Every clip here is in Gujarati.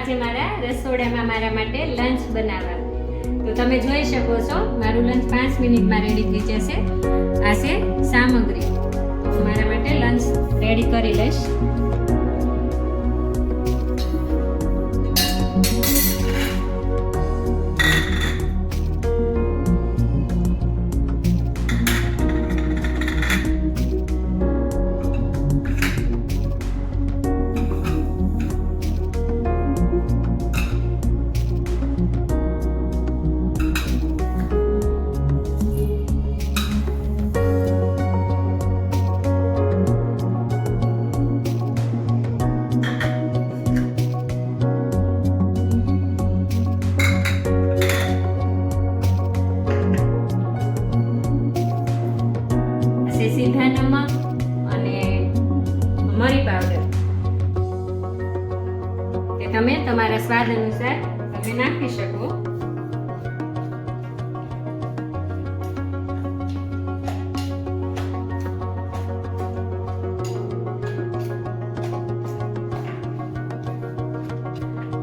આજે મારા રસોડામાં મારા માટે લંચ બનાવવા. તો તમે જોઈ શકો છો મારું લંચ 5 મિનિટમાં રેડી થઈ જશે. આ છે સામગ્રી. તો મારા માટે લંચ રેડી કરી લઈશ. સીધા નમક અને મરી પાવડર તે તમે તમારા સ્વાદ અનુસાર તમે નાખી શકો.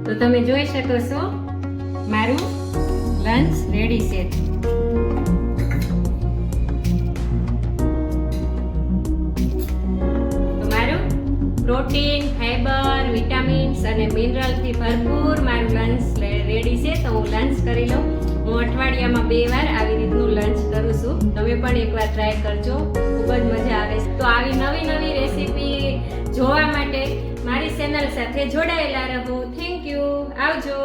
તો તમે જોઈ શકો છો મારું લંચ રેડી છે. પ્રોટીન, ફાઈબર, વિટામિન્સ અને મિનરલથી ભરપૂર મારું લંચ રેડી છે. તો હું લંચ કરી લઉં. હું અઠવાડિયામાં 2 વાર આવી રીતનું લંચ કરું છું. તમે પણ એકવાર ટ્રાય કરજો, ખૂબ જ મજા આવે છે. તો આવી નવી નવી રેસીપી જોવા માટે મારી ચેનલ સાથે જોડાયેલા રહો. Thank you. આવજો.